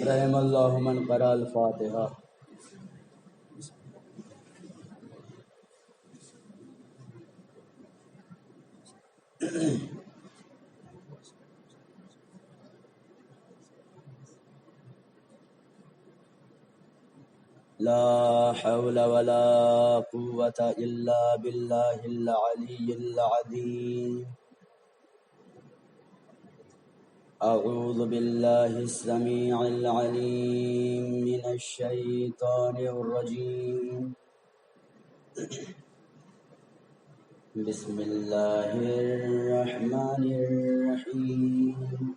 رحم اللہ من قرأ الفاتحہ. لا حول ولا قوة إلا بالله العلي العظيم. أعوذ بالله السميع العليم من الشيطان الرجيم. بسم الله الرحمن الرحيم.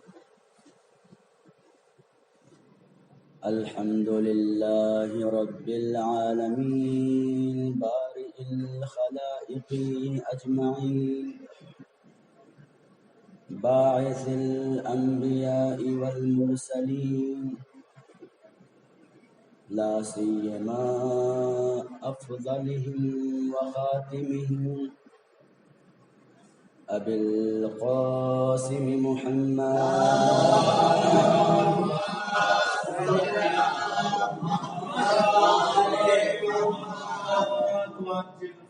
الحمد لله رب العالمين بارئ الخلائق أجمعين باعث الأنبياء والمرسلين لا سيما أفضلهم وخاتمهم أبي القاسم محمد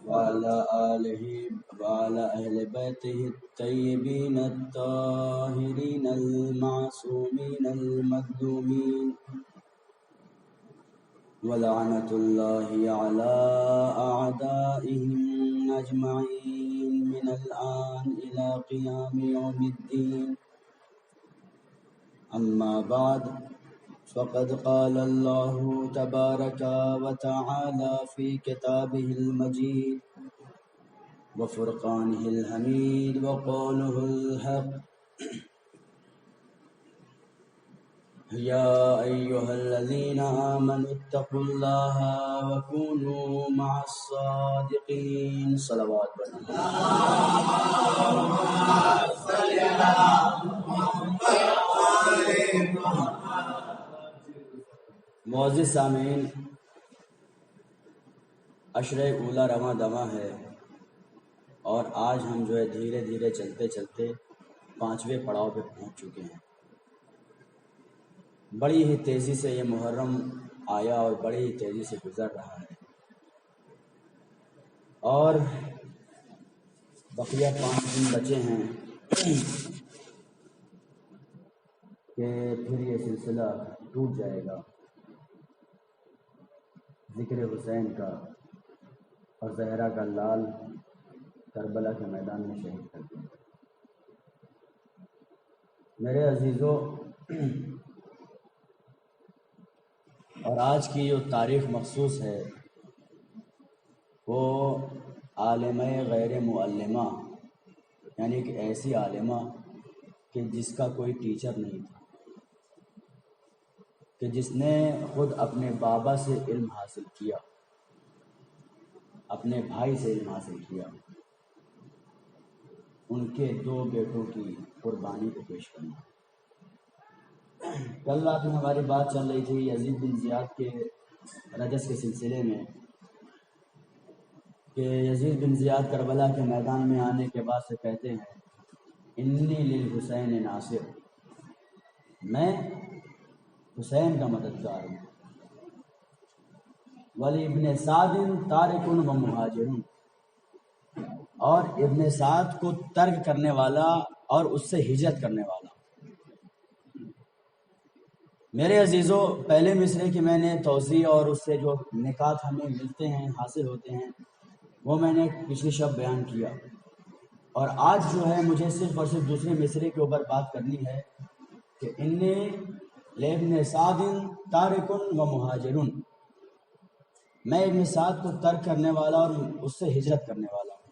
وعلى آله وعلى أهل بيته الطيبين الطاهرين المعصومين المظلومين ولعنة الله على أعدائهم أجمعين من الآن إلى قيام يوم الدين. أما بعد فقد قال الله تبارك وتعالى في كتابه المجيد وفرقانه الحميد وقوله الحق يا أيها الذين آمنوا اتقوا الله وكونوا مع الصادقين. صلوات معزز سامعین، عشرہ اولا رواں دواں ہے اور آج ہم جو ہے دھیرے دھیرے چلتے چلتے 5ویں پڑاؤ پہ پہنچ چکے ہیں. بڑی ہی تیزی سے یہ محرم آیا اور بڑی ہی تیزی سے گزر رہا ہے اور بقیہ 5 دن بچے ہیں کہ پھر یہ سلسلہ ٹوٹ جائے گا ذکر حسین کا اور زہرا کا لال کربلا کے میدان میں شہید کر دیا. میرے عزیزوں، اور آج کی جو تاریخ مخصوص ہے وہ عالمہ غیر معلمہ، یعنی کہ ایسی عالمہ کہ جس کا کوئی ٹیچر نہیں تھا، کہ جس نے خود اپنے بابا سے علم حاصل کیا، اپنے بھائی سے علم حاصل کیا، ان کے 2 بیٹوں کی قربانی کو پیش کرنا. کل رات میں ہماری بات چل رہی تھی یزید بن زیاد کے رجس کے سلسلے میں کہ یزید بن زیاد کربلا کے میدان میں آنے کے بعد سے کہتے ہیں انی للحسین ناصر، میں حسین کا مددگار ہوں. ولی ابن سعد تارک و مہاجر، اور ابن سعد کو ترک کرنے والا اور اس سے ہجرت کرنے والا. میرے عزیزوں، پہلے مصرے کی میں نے توضیح اور اس سے جو نکات ہمیں ملتے ہیں، حاصل ہوتے ہیں، وہ میں نے پچھلی شب بیان کیا. اور آج جو ہے مجھے صرف اور صرف دوسرے مصرے کے اوپر بات کرنی ہے کہ انی لابن سعد تارک و مہاجر، میں ابن سعد کو ترک کرنے والا اور اس سے ہجرت کرنے والا ہوں.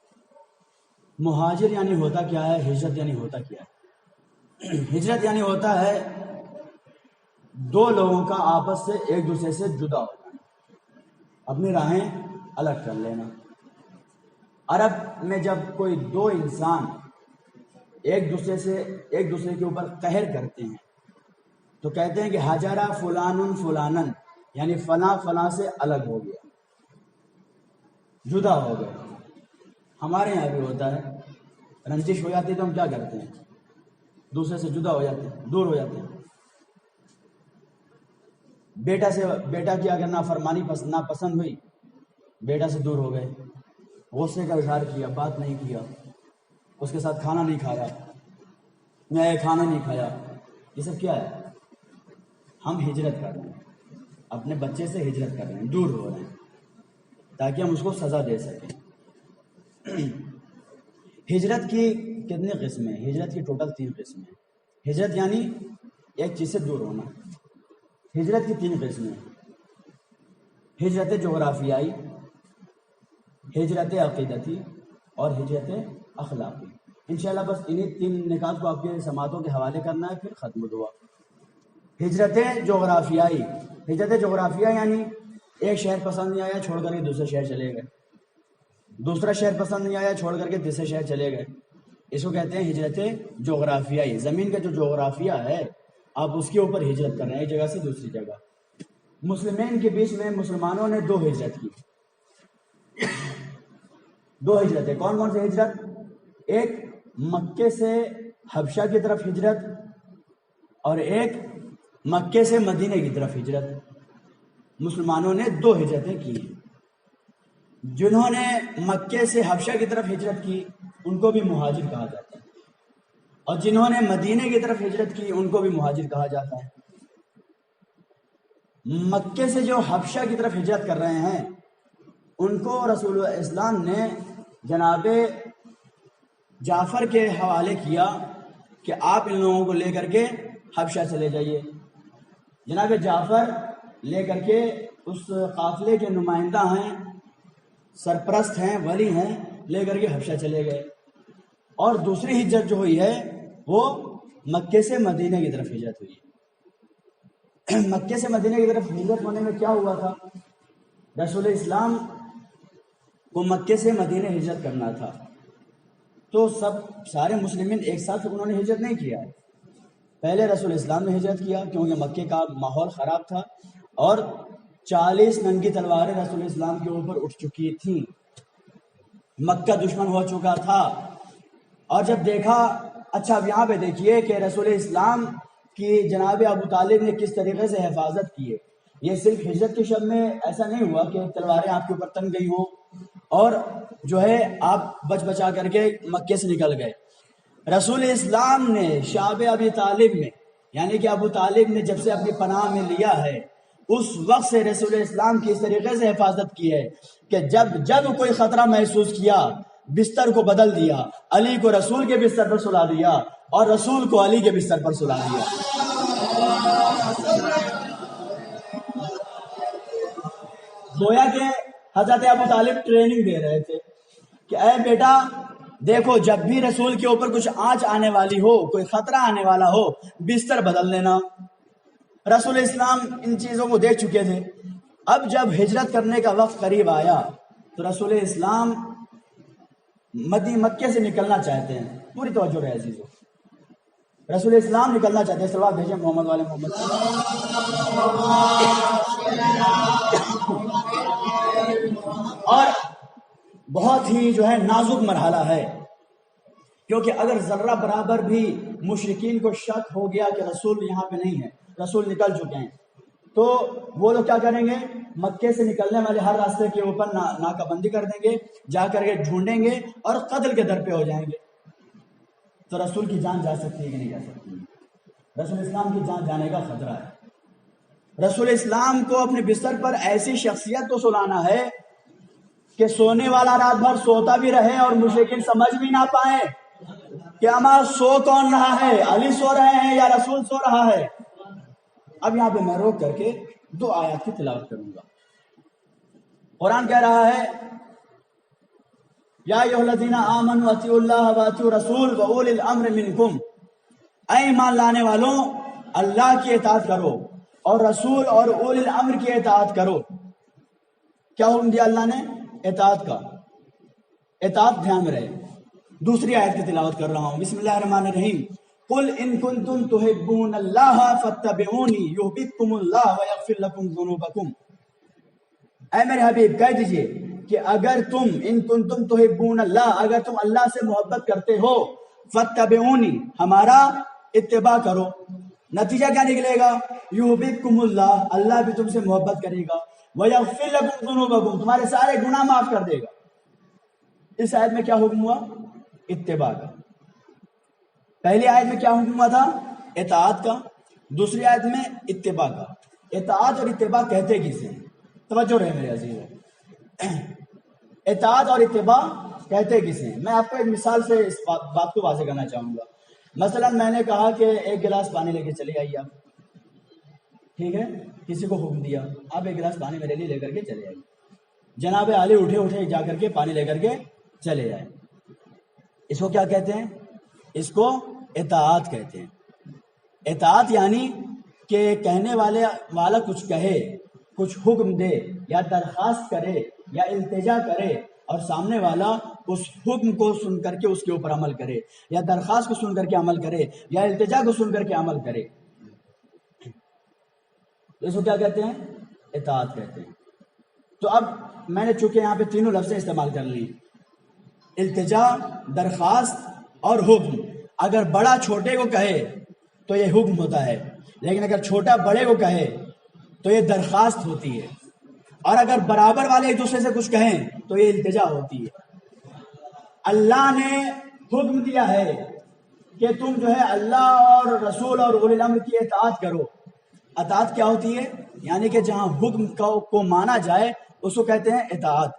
مہاجر یعنی ہوتا کیا ہے؟ ہجرت یعنی ہوتا کیا ہے؟ ہجرت یعنی ہوتا ہے 2 لوگوں کا آپس سے ایک دوسرے سے جدا ہو جانا، اپنی راہیں الگ کر لینا۔ عرب میں جب کوئی دو انسان ایک دوسرے کے اوپر قہر کرتے ہیں تو کہتے ہیں کہ حجرا فلان فلانن، یعنی فلاں فلاں سے الگ ہو گیا، جدا ہو گیا۔ ہمارے یہاں بھی ہوتا ہے، رنجش ہو جاتی ہے تو ہم کیا کرتے ہیں؟ دوسرے سے جدا ہو جاتے ہیں، دور ہو جاتے ہیں۔ بیٹا کی اگر نافرمانی ناپسند ہوئی، بیٹا سے دور ہو گئے، غصے کا اظہار کیا، بات نہیں کیا، اس کے ساتھ کھانا نہیں کھایا، میں کھانا نہیں کھایا، یہ سب کیا ہے؟ ہم ہجرت کر رہے ہیں، اپنے بچے سے ہجرت کر رہے ہیں، دور ہو رہے ہیں تاکہ ہم اس کو سزا دے سکیں۔ ہجرت کی کتنی قسمیں ہیں؟ ہجرت کی ٹوٹل 3 قسمیں ہیں۔ ہجرت یعنی ایک چیز سے دور ہونا۔ ہجرت کی 3 قسمیں ہیں: ہجرت جغرافیائی، ہجرت عقیدتی اور ہجرت اخلاقی۔ انشاءاللہ بس انہی 3 نکات کو آپ کے سماعتوں کے حوالے کرنا ہے، پھر ختم دعا۔ ہجرت جغرافیائی، ہجرت جغرافیہ یعنی ایک شہر پسند نہیں آیا، چھوڑ کر کے دوسرے شہر چلے گئے، دوسرا شہر پسند نہیں آیا، چھوڑ کر کے تیسرے شہر چلے گئے، اس کو کہتے ہیں ہجرت جغرافیائی۔ زمین کا جو جغرافیہ ہے آپ اس کے اوپر ہجرت کر رہے ہیں، ایک جگہ سے دوسری جگہ۔ مسلمین کے بیچ میں مسلمانوں نے 2 ہجرت کی، 2 ہجرتیں۔ کون کون سے ہجرت؟ ایک مکے سے حبشہ کی طرف ہجرت اور ایک مکے سے مدینے کی طرف ہجرت۔ مسلمانوں نے 2 ہجرتیں کی ہیں۔ جنہوں نے مکے سے حبشہ کی طرف ہجرت کی ان کو بھی مہاجر کہا جاتا ہے، اور جنہوں نے مدینے کی طرف ہجرت کی ان کو بھی مہاجر کہا جاتا ہے۔ مکے سے جو حبشہ کی طرف ہجرت کر رہے ہیں ان کو رسول اسلام نے جناب جعفر کے حوالے کیا کہ آپ ان لوگوں کو لے کر کے حبشہ چلے جائیے۔ جناب جعفر لے کر کے اس قافلے کے نمائندہ ہیں، سرپرست ہیں، ولی ہیں، لے کر کے حبشہ چلے گئے۔ اور دوسری ہجرت جو ہوئی ہے وہ مکے سے مدینے کی طرف ہجرت ہوئی ہے۔ مکے سے مدینے کی طرف ہجرت ہونے میں کیا ہوا تھا؟ رسول اسلام کو مکے سے مدینے ہجرت کرنا تھا، تو سارے مسلمین ایک ساتھ انہوں نے ہجرت نہیں کیا ہے۔ پہلے رسول اسلام نے ہجرت کیا کیونکہ مکے کا ماحول خراب تھا اور 40 ننگی تلواریں رسول اسلام کے اوپر اٹھ چکی تھیں، مکہ دشمن ہو چکا تھا۔ اور جب دیکھا، اچھا اب یہاں پہ دیکھیے کہ رسول اسلام کی جناب ابو طالب نے کس طریقے سے حفاظت کی ہے۔ یہ صرف ہجرت کے شب میں ایسا نہیں ہوا کہ تلواریں آپ کے اوپر تن گئی ہوں اور جو ہے آپ بچ بچا کر کے مکے سے نکل گئے۔ رسول اسلام نے شعب ابی طالب میں، یعنی کہ ابو طالب نے جب سے اپنی پناہ میں لیا ہے اس وقت سے رسول اسلام کی اس طریقے سے حفاظت کی ہے کہ جب کوئی خطرہ محسوس کیا بستر کو بدل دیا، علی کو رسول کے بستر پر سلا دیا اور رسول کو علی کے بستر پر سلا دیا۔ گویا کہ حضرت ابو طالب ٹریننگ دے رہے تھے کہ اے بیٹا دیکھو، جب بھی رسول کے اوپر کچھ آنچ آنے والی ہو، کوئی خطرہ آنے والا ہو، بستر بدل لینا۔ رسول اسلام ان چیزوں کو دیکھ چکے تھے۔ اب جب ہجرت کرنے کا وقت قریب آیا تو رسول اسلام مکے سے نکلنا چاہتے ہیں۔ پوری توجہ رہے عزیزو، رسول اسلام نکلنا چاہتے ہیں۔ صلوات بھیجیں محمد والے محمد۔ اور بہت ہی جو ہے نازک مرحلہ ہے، کیونکہ اگر ذرہ برابر بھی مشرکین کو شک ہو گیا کہ رسول یہاں پہ نہیں ہے، رسول نکل چکے ہیں، تو وہ لوگ کیا کریں گے؟ مکے سے نکلنے والے ہر راستے کے اوپر ناکہ بندی کر دیں گے، جا کر کے ڈھونڈیں گے اور قتل کے در پہ ہو جائیں گے۔ تو رسول کی جان جا سکتی ہے کہ نہیں جا سکتی؟ رسول اسلام کی جان جانے کا خطرہ ہے۔ رسول اسلام کو اپنے بستر پر ایسی شخصیت کو سلانا ہے کہ سونے والا رات بھر سوتا بھی رہے اور مشرکین سمجھ بھی نہ پائیں کہ ہمارا سو کون رہا ہے، علی سو رہے ہیں یا رسول سو رہا ہے۔ اب یہاں پہ میں روک کر کے 2 آیات کی تلاوت کروں گا۔ قرآن کہہ رہا ہے یا ایھا الذین آمنوا اطیعوا اللہ واطیعوا الرسول واولی الامر منکم، اے ایمان لانے والوں اللہ کی اطاعت کرو اور رسول اور اولی الامر کی اطاعت کرو۔ کیا حکم دیا اللہ نے؟ اطاعت کا، اطاعت دھیان میں رہے۔ دوسری آیت کی تلاوت کر رہا ہوں، بسم اللہ الرحمن الرحیم، قل ان کنتم تحبون اللہ فاتبعونی یحببکم اللہ ویغفر لکم ذنوبکم۔ اے میرے حبیب کہہ دیجئے کہ اگر تم ان کنتم تحبون اللہ، اگر تم اللہ سے محبت کرتے ہو، فاتبعونی ہمارا اتباع کرو، نتیجہ کیا نکلے گا؟ یحببکم اللہ، اللہ بھی تم سے محبت کرے گا، ویغفر لکم ذنوبکم، تمہارے سارے گناہ معاف کر دے گا۔ اس آیت میں کیا حکم ہوا؟ اتباع کا۔ پہلی آیت میں کیا حکم ہوا تھا؟ اطاعت کا، دوسری آیت میں اتباع کا۔ اطاعت اور اتباع کہتے کسے ہیں؟ توجہ رہے میرے عزیزو، اطاعت اور اتباع کہتے کسے ہیں؟ میں آپ کو ایک مثال سے اس بات کو واضح کرنا چاہوں گا۔ مثلا میں نے کہا کہ ایک گلاس پانی لے کے چلے آئیے آپ، ٹھیک ہے، کسی کو حکم دیا آپ ایک گلاس پانی میرے لیے لے کر کے چلے آئیے، جناب عالی اٹھے جا کر کے پانی لے کر کے چلے جائیں، اس کو کیا کہتے ہیں؟ اس کو اطاعت کہتے ہیں۔ اطاعت یعنی کہ کہنے والا کچھ کہے، کچھ حکم دے یا درخواست کرے یا التجا کرے، اور سامنے والا اس حکم کو سن کر کے اس کے اوپر عمل کرے، یا درخواست کو سن کر کے عمل کرے، یا التجا کو سن کر کے عمل کرے، اس کو کیا کہتے ہیں؟ اطاعت کہتے ہیں۔ تو اب میں نے چونکہ یہاں پہ تینوں لفظیں استعمال کر لی، التجا، درخواست اور حکم۔ اگر بڑا چھوٹے کو کہے تو یہ حکم ہوتا ہے، لیکن اگر چھوٹا بڑے کو کہے تو یہ درخواست ہوتی ہے، اور اگر برابر والے ایک دوسرے سے کچھ کہیں تو یہ التجا ہوتی ہے۔ اللہ نے حکم دیا ہے کہ تم جو ہے اللہ اور رسول اور اولی الامر کی اطاعت کرو۔ اطاعت کیا ہوتی ہے؟ یعنی کہ جہاں حکم کو مانا جائے اس کو کہتے ہیں اطاعت،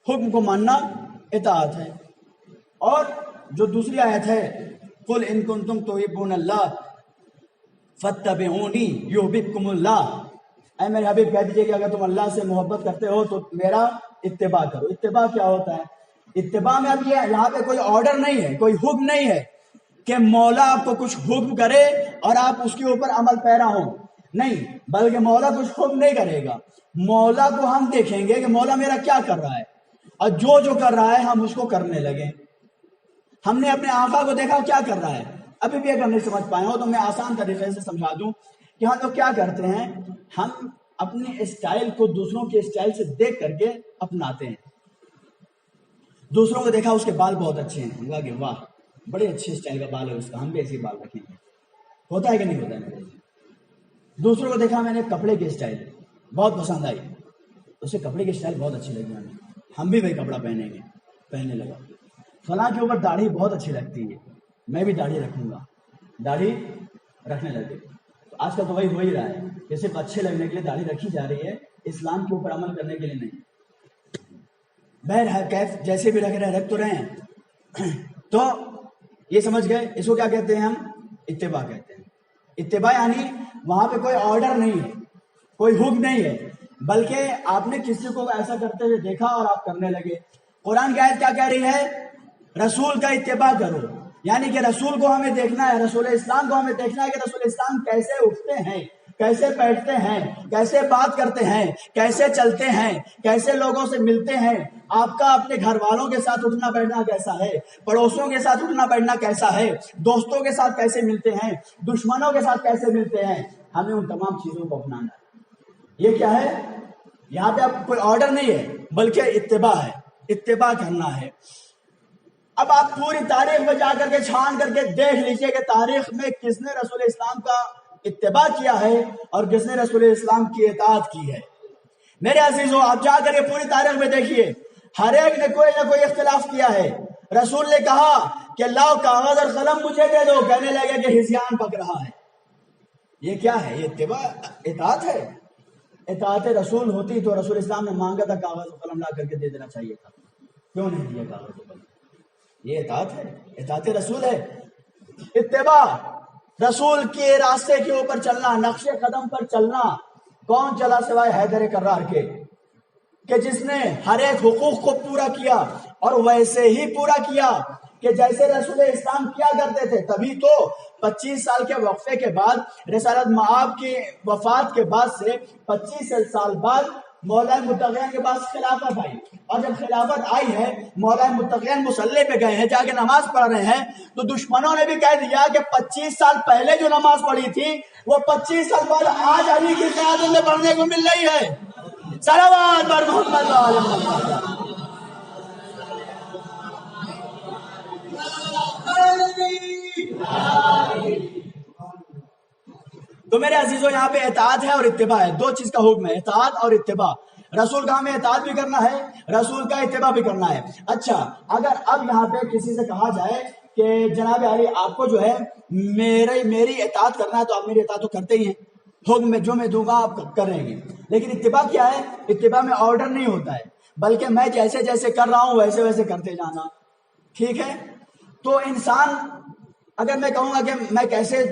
حکم کو ماننا اطاعت ہے۔ اور جو دوسری آیت ہے، قل ان کنتم تحبون اللہ فاتبعونی یحببکم اللہ، اے میرے حبیب کہہ دیجئے کہ اگر تم اللہ سے محبت کرتے ہو تو میرا اتباع کرو۔ اتباع کیا ہوتا ہے؟ اتباع میں اب یہ یہاں پہ کوئی آرڈر نہیں ہے، کوئی حکم نہیں ہے کہ مولا آپ کو کچھ حکم کرے اور آپ اس کے اوپر عمل پیرا ہوں، نہیں، بلکہ مولا کچھ حکم نہیں کرے گا، مولا کو ہم دیکھیں گے کہ مولا میرا کیا کر رہا ہے، اور جو کر رہا ہے ہم اس کو کرنے لگیں۔ ہم نے اپنے آقا کو دیکھا کیا کر رہا ہے، ابھی بھی اگر نہیں سمجھ پائے ہو تو میں آسان طریقے سے سمجھا دوں کہ ہم لوگ کیا کرتے ہیں، ہم اپنے اسٹائل کو دوسروں کے اسٹائل سے دیکھ کر کے اپناتے ہیں۔ دوسروں کو دیکھا اس کے بال بہت اچھے ہیں، کہا کہ واہ بڑے اچھے اسٹائل کا بال ہے اس کا، ہم بھی ایسے بال رکھیں گے۔ ہوتا ہے کہ نہیں ہوتا ہے میرے؟ دوسروں کو دیکھا میں نے کپڑے کی اسٹائل بہت پسند آئی، اسے کپڑے کی اسٹائل بہت اچھی لگی ہم بھی وہی کپڑا پہنیں گے، پہننے لگا۔ فلاں کے اوپر داڑھی بہت اچھی لگتی ہے، میں بھی داڑھی رکھوں گا، داڑھی رکھنے لگے۔ آج کل تو وہی ہو ہی رہا ہے کہ صرف اچھے لگنے کے لیے داڑھی رکھی جا رہی ہے، اسلام کے اوپر عمل کرنے کے لیے نہیں۔ بہرحال کیف جیسے بھی رکھ تو رہے ہیں۔ تو یہ سمجھ گئے، اس کو کیا کہتے ہیں؟ ہم اتباع کہتے ہیں۔ اتباع یعنی وہاں پہ کوئی آرڈر نہیں ہے، کوئی حکم نہیں ہے، بلکہ آپ نے کسی کو ایسا کرتے ہوئے دیکھا اور آپ کرنے لگے۔ قرآن کی آیت کیا کہہ رہی ہے؟ رسول کا اتباع کرو، یعنی کہ رسول کو ہمیں دیکھنا ہے، رسول اسلام کو ہمیں دیکھنا ہے کہ رسول اسلام کیسے اٹھتے ہیں، کیسے بیٹھتے ہیں، کیسے بات کرتے ہیں، کیسے چلتے ہیں، کیسے لوگوں سے ملتے ہیں۔ آپ کا اپنے گھر والوں کے ساتھ اٹھنا بیٹھنا کیسا ہے، پڑوسیوں کے ساتھ اٹھنا بیٹھنا کیسا ہے، دوستوں کے ساتھ کیسے ملتے ہیں، دشمنوں کے ساتھ کیسے ملتے ہیں، ہمیں ان تمام چیزوں کو اپنانا ہے۔ یہ کیا ہے؟ یہاں پہ اب کوئی آرڈر نہیں ہے بلکہ اتباع ہے، اتباع کرنا ہے۔ اب آپ پوری تاریخ میں جا کر کے چھان کر کے دیکھ لیجئے کہ تاریخ میں کس نے رسول اسلام کا اتباع کیا ہے اور کس نے رسول اسلام کی اطاعت کی ہے۔ میرے عزیزو، آپ جا کر کے پوری تاریخ میں دیکھیے، ہر ایک نے کوئی نہ کوئی اختلاف کیا ہے۔ رسول نے کہا کہ لاؤ کاغذ اور قلم مجھے دے دو، کہنے لگے کہ ہذیان پک رہا ہے۔ یہ کیا ہے؟ یہ اتباع، اطاعت ہے۔ اطاعت رسول ہوتی تو رسول اسلام نے مانگا تھا کاغذ و قلم لا کر کے دے دینا چاہیے تھا، کیوں نہیں دیا کاغذ و قلم؟ یہ اطاعت ہے، اطاعت رسول ہے۔ اتباع، رسول کے راستے کے اوپر چلنا، نقش قدم پر چلنا۔ کون چلا سوائے حیدر کرار کے، کہ جس نے ہر ایک حقوق کو پورا کیا اور ویسے ہی پورا کیا کہ جیسے رسول اسلام کیا کرتے تھے۔ تبھی تو 25 سال کے وقفے کے بعد، رسالت مآب کی وفات کے بعد سے 25 سال بعد مولا متقین کے پاس خلافت آئی، اور جب خلافت آئی ہے مولا متقین مصلی پہ گئے ہیں، جا کے نماز پڑھ رہے ہیں، تو دشمنوں نے بھی کہہ دیا کہ 25 سال پہلے جو نماز پڑھی تھی وہ 25 سال بعد آج علی کی قیادت میں پڑھنے کو مل رہی ہے۔ صلوات بر محمد و آل محمد۔ تو میرے عزیزوں یہاں پہ اطاعت ہے اور اتباع ہے، دو چیز کا حکم ہے، اطاعت اور اتباع۔ رسول کا ہمیں اطاعت بھی کرنا ہے، رسول کا اتباع بھی کرنا ہے۔ اچھا، اگر اب یہاں پہ کسی سے کہا جائے کہ جناب علی آپ کو جو ہے میری اطاعت کرنا ہے تو آپ میری اطاعت تو کرتے ہی ہیں، حکم میں جو میں دوں گا آپ کر رہیں گے، لیکن اتباع کیا ہے؟ اتباع میں آرڈر نہیں ہوتا ہے، بلکہ میں جیسے جیسے کر رہا ہوں ویسے ویسے کرتے جانا، ٹھیک ہے؟ تو انسان اگر میں کہوں گا کہ میں کیسے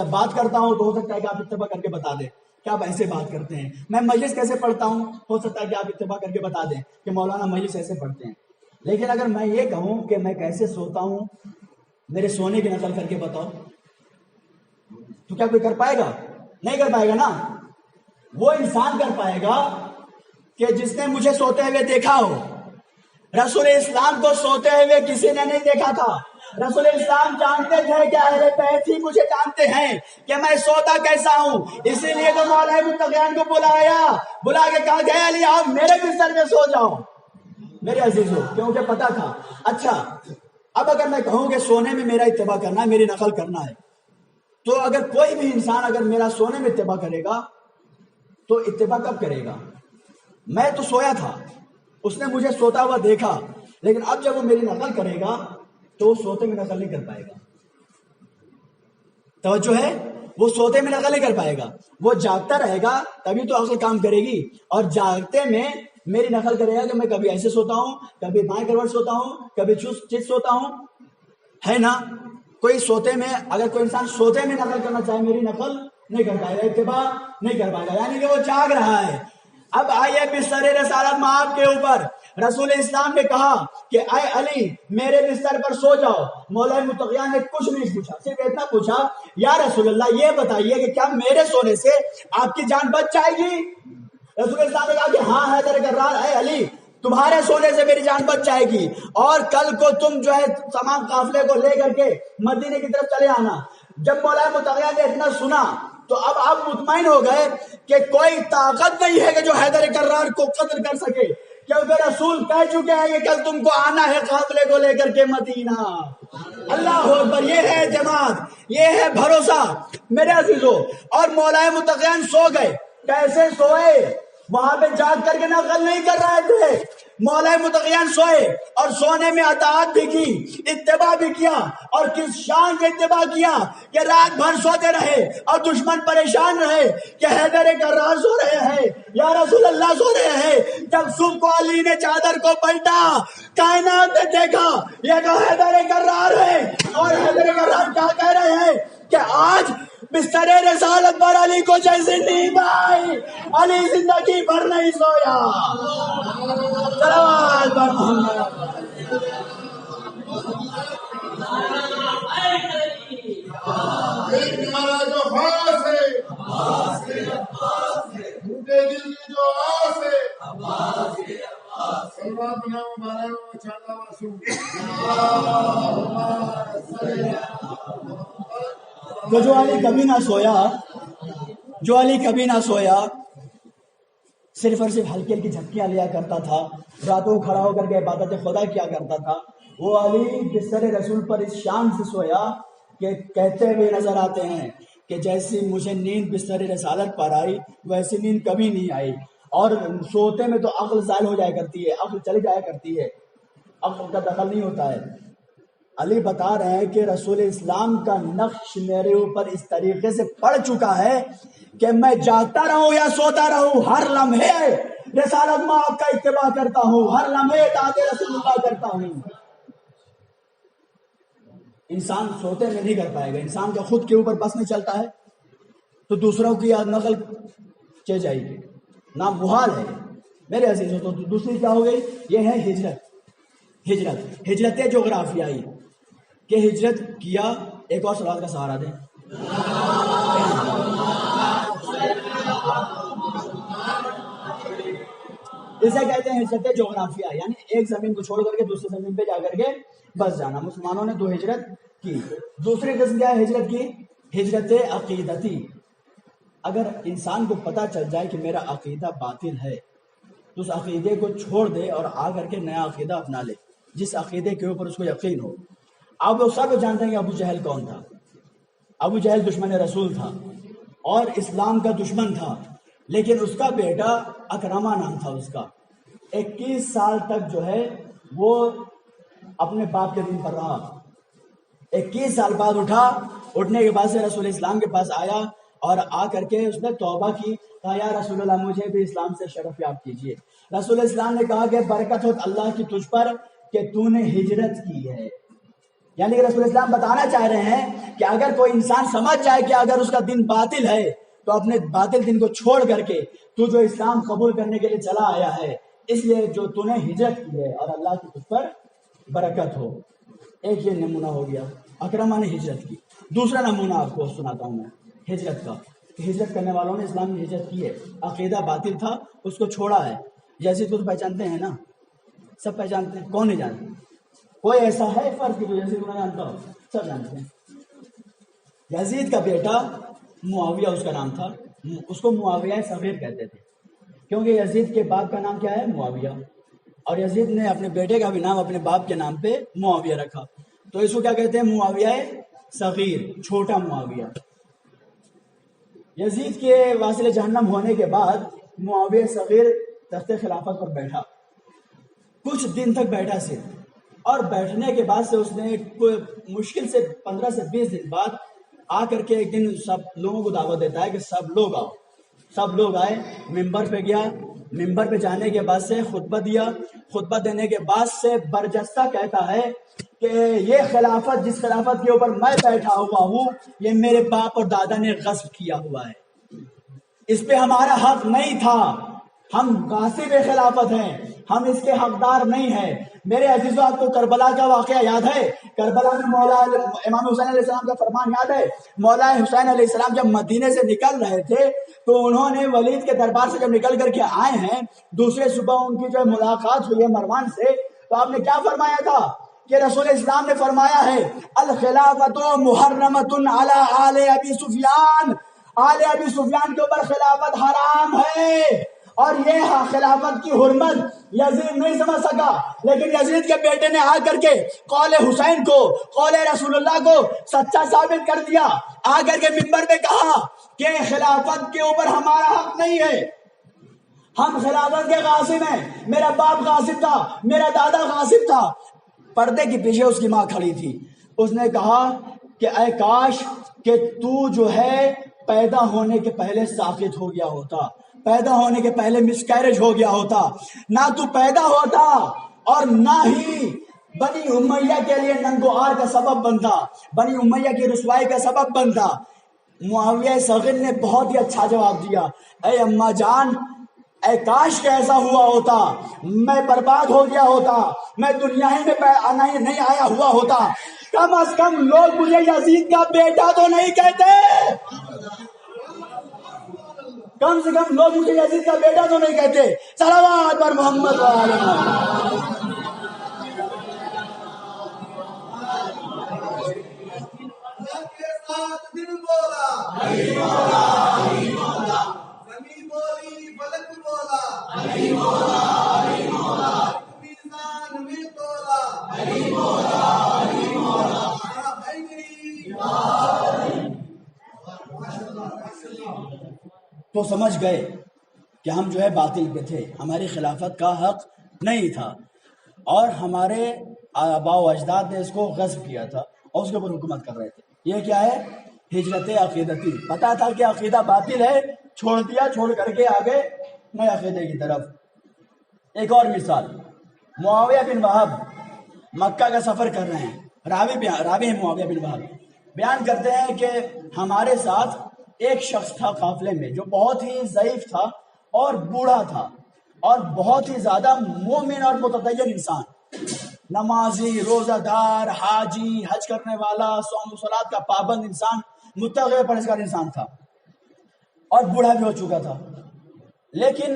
بات کرتا ہوں تو ہو سکتا ہے کہ آپ اتباع کر کے بتا دیں کہ آپ ایسے بات کرتے ہیں، میں مجلس کیسے پڑھتا ہوں ہو سکتا ہے کہ آپ اتباع کر کے بتا دیں کہ مولانا مجلس ایسے پڑھتے ہیں، لیکن اگر میں یہ کہوں کہ میں کیسے سوتا ہوں میرے سونے کی نقل کر کے بتاؤ تو کیا کوئی کر پائے گا؟ نہیں کر پائے گا نا۔ وہ انسان کر پائے گا کہ جس نے مجھے سوتے ہوئے دیکھا ہو۔ رسول اسلام کو سوتے ہوئے کسی نے نہیں دیکھا تھا، رسول اسلام جانتے تھے کہ اہل بیت ہی مجھے جانتے ہیں کہ میں سوتا کیسا ہوں، اسی لیے تو مولا متقین کو بلا کے کہا کہ علی آپ میرے بستر میں سو جاؤ میرے عزیزو، کیونکہ پتا تھا۔ اچھا، اب اگر میں کہوں کہ سونے میں میرا اتباع کرنا ہے، میری نقل کرنا ہے، تو اگر کوئی بھی انسان اگر میرا سونے میں اتباع کرے گا تو اتباع کب کرے گا؟ میں تو سویا تھا، اس نے مجھے سوتا ہوا دیکھا، لیکن اب جب وہ میری نقل کرے گا تو وہ سوتے میں نقل نہیں کر پائے گا۔ توجہ ہے؟ وہ سوتے میں نقل نہیں کر پائے گا، وہ جاگتا رہے گا تبھی تو عقل کام کرے گی، اور جاگتے میں میری نقل کرے گا کہ میں کبھی ایسے سوتا ہوں، کبھی بائیں کروٹ سوتا ہوں، کبھی چست سوتا ہوں، ہے نا؟ کوئی سوتے میں، اگر کوئی انسان سوتے میں نقل کرنا چاہے میری نقل نہیں کر پائے گا، اتباع نہیں کر پائے گا، یعنی کہ وہ جاگ رہا ہے۔ اب آئیے بستر رسالت مآب کے اوپر رسول اسلام نے کہا کہ اے علی میرے بستر پر سو جاؤ، مولا متقین نے کچھ نہیں پوچھا، صرف اتنا پوچھا یا رسول اللہ یہ بتائیے کہ کیا میرے سونے سے آپ کی جان بچ جائے گی؟ رسول اسلام نے کہا کہ ہاں حیدر کرار، اے علی تمہارے سونے سے میری جان بچ جائے گی، اور کل کو تم جو ہے تمام قافلے کو لے کر کے مدینے کی طرف چلے آنا۔ جب مولا متقین نے اتنا سنا تو اب آپ مطمئن ہو گئے کہ کوئی طاقت نہیں ہے کہ جو حیدر کرار کو قتل کر سکے، کیونکہ رسول کہہ چکے ہیں کہ کل تم کو آنا ہے قافلے کو لے کر کے مدینہ۔ اللہ اکبر، یہ ہے اعتماد، یہ ہے بھروسہ میرے عزیزو۔ اور مولا متقین سو گئے، کیسے سوئے؟ وہاں پہ جاگ کر کے نقل نہیں کر رہے تھے، مولا متقین سوئے اور سونے میں اطاعت بھی کی، اتباع بھی کیا، اور کس شان سے اتباع کیا کہ رات بھر سوتے رہے اور دشمن پریشان رہے کہ حیدر کرار سو رہے ہیں یا رسول اللہ سو رہے ہیں۔ جب صبح کو علی نے چادر کو پلٹا، کائنات نے دیکھا یہ تو حیدر کرار ہے، اور حیدر کرار کیا کہہ رہے ہیں کہ آج بستر رسالت پر علی کو جیسے نیند آئی، علی زندگی بھر نہیں سویا۔ صلوات بر محمد۔ تو جو علی کبھی نہ سویا، جو علی کبھی نہ سویا، صرف اور صرف ہلکی ہلکی جھپکیاں لیا کرتا تھا، راتوں کھڑا ہو کر کے عبادت خدا کیا کرتا تھا، وہ علی بستر رسول پر اس شان سے سویا کہ کہتے ہوئے نظر آتے ہیں کہ جیسی مجھے نیند بستر رسالت پر آئی ویسی نیند کبھی نہیں آئی۔ اور سوتے میں تو عقل زائل ہو جایا کرتی ہے، عقل چلی جایا کرتی ہے، عقل کا دخل نہیں ہوتا ہے۔ علی بتا رہے ہیں کہ رسول اسلام کا نقش میرے اوپر اس طریقے سے پڑ چکا ہے کہ میں جاگتا رہوں یا سوتا رہوں، ہر لمحے رسالت میں آپ کا اتباع کرتا ہوں، ہر لمحے اطاعت رسول اللہ کرتا ہوں۔ انسان سوتے میں نہیں کر پائے گا، انسان کا خود کے اوپر بس نہیں چلتا ہے تو دوسروں کی نقل چل جائے گی، نامحال ہے میرے عزیزوں۔ تو دوسری کیا ہو گئی؟ یہ ہے ہجرت جغرافیائی، کہ ہجرت کیا۔ ایک اور سوال کا سہارا دیں۔ اسے کہتے ہیں ہجرت جغرافیہ، یعنی ایک زمین کو چھوڑ کر کے دوسری زمین پہ جا کر کے بس جانا۔ مسلمانوں نے 2 ہجرت کی۔ دوسری قسم کیا ہے ہجرت کی؟ ہجرت عقیدتی۔ اگر انسان کو پتہ چل جائے کہ میرا عقیدہ باطل ہے تو اس عقیدے کو چھوڑ دے اور آ کر کے نیا عقیدہ اپنا لے، جس عقیدے کے اوپر اس کو یقین ہو۔ آپ لوگ سب جانتے ہیں کہ ابو جہل کون تھا؟ ابو جہل دشمن رسول تھا اور اسلام کا دشمن تھا، لیکن اس کا بیٹا اکرمہ نام تھا اس کا، 21 سال تک جو ہے وہ اپنے باپ کے دین پر رہا۔ 21 سال بعد اٹھنے کے بعد سے رسول اسلام کے پاس آیا اور آ کر کے اس نے توبہ کی، کہا یا رسول اللہ مجھے بھی اسلام سے شرف یاب کیجیے۔ رسول اسلام نے کہا کہ برکت ہو اللہ کی تجھ پر کہ تو نے ہجرت کی ہے۔ یعنی کہ رسول اسلام بتانا چاہ رہے ہیں کہ اگر کوئی انسان سمجھ جائے کہ اگر اس کا دین باطل ہے تو اپنے باطل دین کو چھوڑ کر کے تو جو اسلام قبول کرنے کے لیے چلا آیا ہے، اس لیے جو تو نے ہجرت کی ہے اور اللہ کی تجھ پر برکت ہو۔ ایک یہ نمونہ ہو گیا، اکرمہ نے ہجرت کی۔ دوسرا نمونہ آپ کو سناتا ہوں میں ہجرت کا، کہ ہجرت کرنے والوں نے اسلام میں ہجرت کی ہے، عقیدہ باطل تھا اس کو چھوڑا ہے۔ یزید کو تو پہچانتے ہیں نا، سب پہچانتے ہیں، کون نہیں جانتے؟ کوئی ایسا ہے فرق کہ جو یزید کو نہ جانتا ہو؟ سب جانتے ہیں۔ یزید کا بیٹا معاویہ اس کا نام تھا، اس کو معاویہ صغیر کہتے تھے، کیونکہ یزید کے باپ کا نام کیا ہے؟ معاویہ، اور یزید نے اپنے بیٹے کا بھی نام اپنے باپ کے نام پہ معاویہ رکھا، تو اس کو کیا کہتے ہیں؟ معاویہ صغیر، چھوٹا معاویہ۔ یزید کے واصل جہنم ہونے کے بعد معاویہ صغیر تخت خلافت پر بیٹھا، کچھ دن تک بیٹھا صرف، اور بیٹھنے کے بعد سے اس نے مشکل سے 15 سے 20 دن بعد آ کر کے ایک دن سب لوگوں کو دعوت دیتا ہے کہ سب لوگ آؤ۔ سب لوگ آئے، ممبر پہ گیا، ممبر پہ جانے کے بعد سے خطبہ دیا، خطبہ دینے کے بعد سے برجستہ کہتا ہے کہ یہ خلافت، جس خلافت کے اوپر میں بیٹھا ہوا ہوں، یہ میرے باپ اور دادا نے غصب کیا ہوا ہے، اس پہ ہمارا حق نہیں تھا، ہم غاصب خلافت ہیں، ہم اس کے حقدار نہیں ہیں۔ میرے عزیزوں، آپ کو کربلا کا واقعہ یاد ہے؟ کربلا میں مولا امام حسین علیہ السلام کا فرمان یاد ہے؟ مولا حسین علیہ السلام جب مدینے سے نکل رہے تھے تو انہوں نے ولید کے دربار سے جب نکل کر کے آئے ہیں، دوسرے صبح ان کی جو ملاقات ہوئی ہے مروان سے، تو آپ نے کیا فرمایا تھا کہ رسول اسلام نے فرمایا ہے الخلافت محرمۃ علی آل ابی سفیان، آل ابی سفیان کے اوپر خلافت حرام ہے، اور یہ خلافت کی حرمت یزید نہیں سمجھ سکا، لیکن یزید کے بیٹے نے آ کر کے قول حسین کو، قول رسول اللہ کو سچا ثابت کر دیا، آ کر کے منبر پہ کہا کہ خلافت کے اوپر ہمارا حق نہیں ہے، ہم خلافت کے غاصب ہیں، میرا باپ غاصب تھا، میرا دادا غاصب تھا۔ پردے کے پیچھے اس کی ماں کھڑی تھی، اس نے کہا کہ اے کاش کہ تو جو ہے پیدا ہونے کے پہلے ساقط ہو گیا ہوتا، پیدا ہونے کے پہلے مس کیریج ہو گیا ہوتا، نہ تو پیدا ہوتا اور نہ ہی بنی امیہ کے لیے ننگوہار کا سبب بنتا، بنی امیہ کی رسوائی کا سبب بنتا۔ معاویہ صغیر نے بہت ہی اچھا جواب دیا، اے اماں جان، اے کاش کہ ایسا ہوا ہوتا، میں برباد ہو گیا ہوتا، میں دنیا ہی میں نہیں آیا ہوا ہوتا، کم از کم لوگ مجھے یزید کا بیٹا تو نہیں کہتے، کم سے کم لوگ مجھے یزید کا بیٹا تو نہیں کہتے۔ صلوات پر محمد و آل محمد۔ تو سمجھ گئے کہ ہم جو ہے باطل پہ تھے، ہماری خلافت کا حق نہیں تھا، اور ہمارے آباء و اجداد نے اس کو غصب کیا تھا اور اس کے اوپر حکومت کر رہے تھے۔ یہ کیا ہے؟ ہجرت عقیدتی۔ پتا تھا کہ عقیدہ باطل ہے، چھوڑ دیا، چھوڑ کر کے آگے نئے عقیدے کی طرف۔ ایک اور مثال، معاویہ بن وہب مکہ کا سفر کر رہے ہیں، راوی ہیں معاویہ بن وہب، بیان کرتے ہیں کہ ہمارے ساتھ ایک شخص تھا قافلے میں جو بہت ہی ضعیف تھا اور بوڑھا تھا اور بہت ہی زیادہ مومن اور متدین انسان، نمازی، روزہ دار، حاجی، حج کرنے والا، صوم و صلات کا پابند انسان، متقی پرہیزگار انسان تھا اور بوڑھا بھی ہو چکا تھا۔ لیکن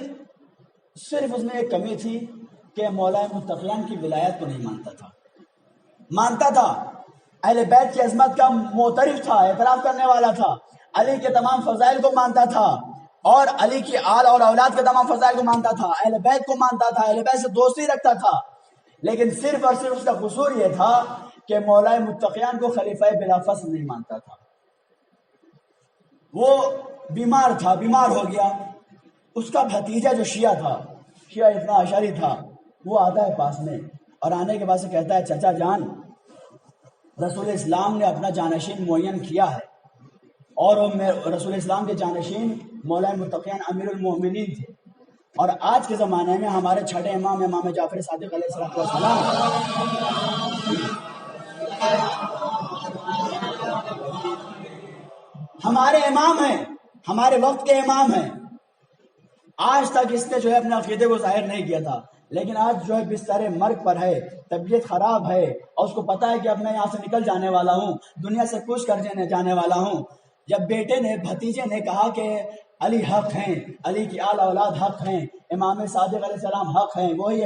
صرف اس میں ایک کمی تھی کہ مولا متقیان کی ولایت کو نہیں مانتا تھا. مانتا تھا، اہل بیت کی عظمت کا معترف تھا، اعتراف کرنے والا تھا، علی کے تمام فضائل کو مانتا تھا، اور علی کی آل اور اولاد کے تمام فضائل کو مانتا تھا، اہل بیت کو مانتا تھا، اہل بیت سے دوستی رکھتا تھا. لیکن صرف اور صرف اس کا قصور یہ تھا کہ مولا متقیان کو خلیفہ بلا فصل نہیں مانتا تھا. وہ بیمار تھا، بیمار ہو گیا. اس کا بھتیجا جو شیعہ تھا، شیعہ اتنا اشعری تھا، وہ آتا ہے پاس میں، اور آنے کے بعد سے کہتا ہے چچا جان، رسول اسلام نے اپنا جانشین معین کیا ہے، اور وہ رسول اسلام کے جانشین مولا متقیان امیر المومنین تھے، اور آج کے زمانے میں ہمارے چھٹے امام امام جعفر صادق علیہ السلام ہمارے امام ہیں، ہمارے وقت کے امام ہیں. آج تک اس نے جو ہے اپنے عقیدے کو ظاہر نہیں کیا تھا، لیکن آج جو ہے بستر مرگ پر ہے، طبیعت خراب ہے، اور اس کو پتا ہے کہ اب میں یہاں سے نکل جانے والا ہوں، دنیا سے کوچ کر جانے والا ہوں. جب بیٹے نے، بھتیجے نے کہا کہ علی حق ہیں، علی کی آل اولاد حق ہیں، امام صادق علیہ السلام حق ہیں، وہی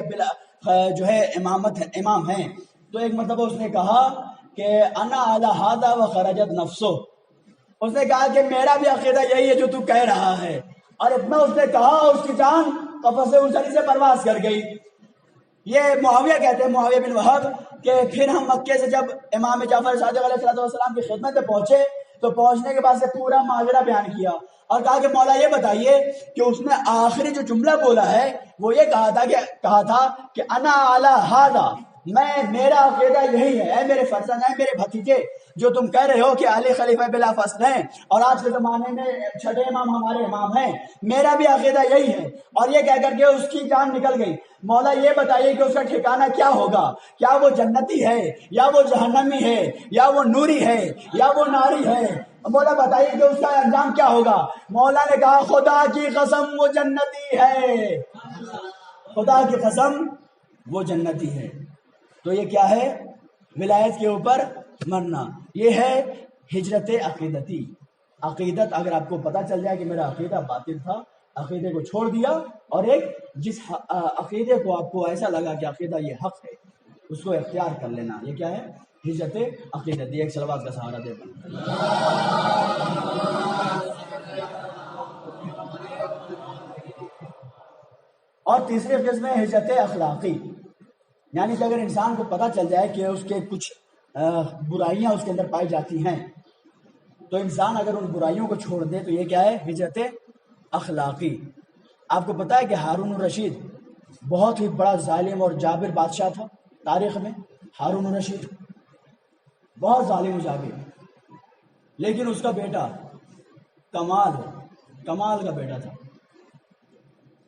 جو ہے امام ہیں، تو ایک مرتبہ اس نے کہا کہ انا علی ھذا وخرجت نفسہ. اس نے کہا کہ میرا بھی عقیدہ یہی ہے جو تو کہہ رہا ہے، اور اتنا اس نے کہا اور اس کی جان قفس انسانی سے پرواز کر گئی. یہ معاویہ کہتے ہیں، معاویہ بن وہب، کہ پھر ہم مکے سے جب امام جعفر صادق علیہ السلام کی خدمت میں پہنچے تو پہنچنے کے بعد سے پورا ماجرا بیان کیا اور کہا کہ مولا یہ بتائیے کہ اس نے آخری جو جملہ بولا ہے وہ یہ کہا تھا کہ انا علی ھذا، میرا عقیدہ یہی ہے، اے میرے فرزند، اے میرے بھتیجے، جو تم کہہ رہے ہو کہ علی خلیفہ بلا فصل ہیں اور آج کے زمانے میں چھٹے امام ہمارے امام ہیں، میرا بھی عقیدہ یہی ہے. اور یہ کہہ کر کے اس کی جان نکل گئی. مولا یہ بتائیے کہ اس کا ٹھکانہ کیا ہوگا، کیا وہ جنتی ہے یا وہ جہنمی ہے یا وہ نوری ہے یا وہ ناری ہے؟ مولا بتائیے کہ اس کا انجام کیا ہوگا. مولا نے کہا خدا کی قسم وہ جنتی ہے، خدا کی قسم وہ جنتی ہے. تو یہ کیا ہے؟ ولایت کے اوپر مرنا. یہ ہے ہجرت عقیدتی. عقیدت اگر آپ کو پتہ چل جائے کہ میرا عقیدہ باطل تھا، عقیدے کو چھوڑ دیا، اور ایک جس عقیدے کو آپ کو ایسا لگا کہ عقیدہ یہ حق ہے اس کو اختیار کر لینا. یہ کیا ہے؟ ہجرت عقیدتی. ایک صلوات کا سہارا دے بنا. اور تیسری قسم ہے ہجرت اخلاقی، یعنی کہ اگر انسان کو پتہ چل جائے کہ اس کے کچھ برائیاں اس کے اندر پائی جاتی ہیں تو انسان اگر ان برائیوں کو چھوڑ دے تو یہ کیا ہے؟ ہجرت اخلاقی. آپ کو پتہ ہے کہ ہارون الرشید بہت ہی بڑا ظالم اور جابر بادشاہ تھا تاریخ میں. ہارون الرشید بہت ظالم و جابر، لیکن اس کا بیٹا کمال کا بیٹا تھا.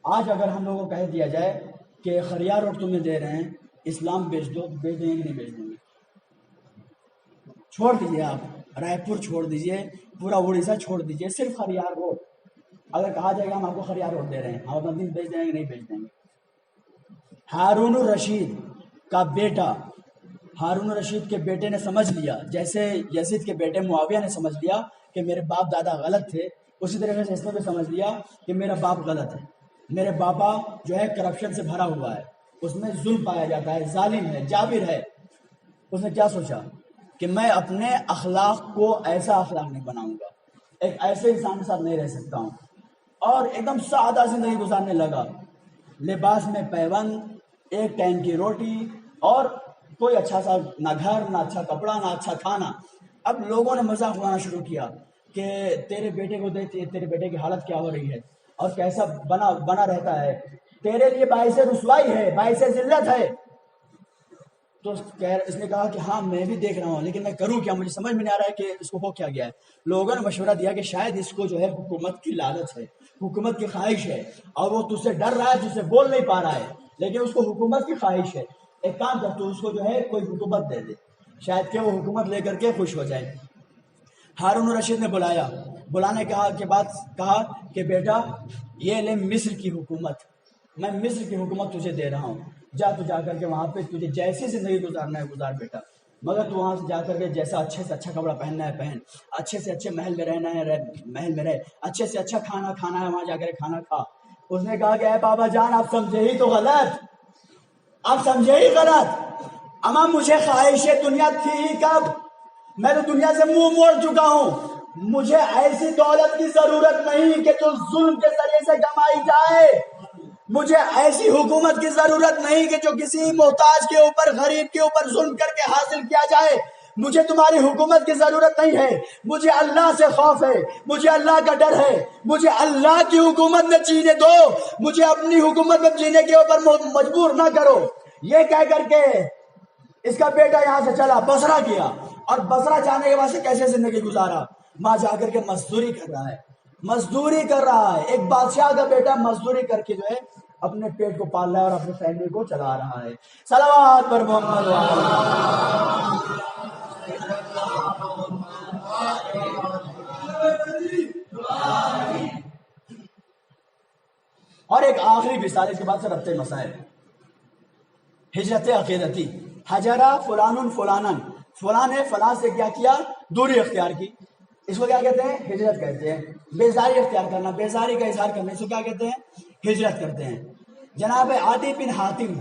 آج اگر ہم لوگوں کو کہہ دیا جائے کہ خریار روڈ تمہیں دے رہے ہیں، اسلام بیچ دو، بیچ دیں گے کہ نہیں بیچ دیں گے؟ چھوڑ دیجیے، آپ رائے پور چھوڑ دیجیے، پورا اڑیسہ چھوڑ دیجیے، صرف خریار روڈ اگر کہا جائے گا ہم آپ کو خریار روڈ دے رہے ہیں، ہم اپنا دین بیچ دیں گے کہ نہیں بیچ دیں گے؟ ہارون الرشید کا بیٹا، ہارون الرشید کے بیٹے نے سمجھ لیا، جیسے یزید کے بیٹے معاویہ نے سمجھ لیا کہ میرے باپ دادا غلط تھے، اسی طریقے سے اس نے بھی سمجھ لیا کہ میرا باپ غلط ہے، میرے باپا جو ہے کرپشن سے بھرا ہوا ہے، اس میں ظلم پایا جاتا ہے، ظالم ہے، جابر ہے. اس نے کیا سوچا کہ میں اپنے اخلاق کو ایسا اخلاق نہیں بناؤں گا، ایک ایسے انسان کے ساتھ نہیں رہ سکتا ہوں، اور ایک دم سادہ زندگی گزارنے لگا. لباس میں پیوند، ایک ٹائم کی روٹی، اور کوئی اچھا سا نہ گھر، نہ اچھا کپڑا، نہ اچھا کھانا. اب لوگوں نے مذاق اڑانا شروع کیا کہ تیرے بیٹے کو دیکھ، تیرے بیٹے کی حالت کیا ہو رہی ہے اور کیسا بنا رہتا ہے، تیرے لیے باعث رسوائی ہے، باعث ذلت ہے. تو اس نے کہا کہ ہاں میں بھی دیکھ رہا ہوں، لیکن میں کروں کیا، مجھے سمجھ میں نہیں آ رہا ہے کہ اس کو ہو کیا گیا ہے. لوگوں نے مشورہ دیا کہ شاید اس کو جو ہے حکومت کی لالچ ہے، حکومت کی خواہش ہے، اور وہ تجھ سے ڈر رہا ہے، تجھ سے بول نہیں پا رہا ہے، لیکن اس کو حکومت کی خواہش ہے. ایک کام کر، تو اس کو جو ہے کوئی حکومت دے دے، شاید کہ وہ حکومت لے کر کے خوش ہو جائے. ہارون الرشید نے بلانے کے بعد کہا کہ بیٹا یہ لے مصر کی حکومت، میں مصر کی حکومت تجھے دے رہا ہوں، جا کر کے وہاں پہ تجھے جیسی زندگی گزارنا ہے گزار بیٹا، مگر تو وہاں سے جا کر کے جیسا اچھے سے اچھا کپڑا پہننا ہے پہن، اچھے سے اچھے محل میں رہنا ہے محل میں رہ، اچھے سے اچھا کھانا کھانا ہے وہاں جا کر کھانا کھا. اس نے کہا کہ اے بابا جان آپ سمجھے ہی تو غلط، آپ سمجھے ہی غلط، اما مجھے خواہش دنیا تھی ہی کب، میں تو دنیا سے منہ موڑ چکا ہوں، مجھے ایسی دولت کی ضرورت نہیں کہ جو ظلم کے ذریعے سے کمائی جائے، مجھے ایسی حکومت کی ضرورت نہیں کہ جو کسی محتاج کے اوپر غریب کے اوپر ظلم کر کے حاصل کیا جائے، مجھے تمہاری حکومت کی ضرورت نہیں ہے، مجھے اللہ سے خوف ہے، مجھے اللہ کا ڈر ہے، مجھے اللہ کی حکومت میں جینے دو، مجھے اپنی حکومت میں جینے کے اوپر مجبور نہ کرو۔ یہ کہہ کر کے اس کا بیٹا یہاں سے چلا، بصرہ کیا، اور بصرہ جانے کے بعد سے کیسے زندگی گزارا، وہاں جا کر کے مزدوری کر رہا ہے، مزدوری کر رہا ہے، ایک بادشاہ کا بیٹا مزدوری کر کے جو ہے اپنے پیٹ کو پال رہا ہے اور اپنے فیملی کو چلا رہا ہے۔ صلوات پر محمد اور ایک آخری مثال اس کے بعد سے ربط مسائل، ہجرت عقیدتی، حجرہ فلان فلانن، فلاں نے فلاں سے کیا کیا، دوری اختیار کی، اس کو کیا کہتے ہیں؟ ہجرت کہتے ہیں۔ بیزاری اختیار کرنا، بیزاری کا اظہار کرنے سے کیا کہتے ہیں؟ ہجرت کرتے ہیں۔ جناب عدی بن حاتم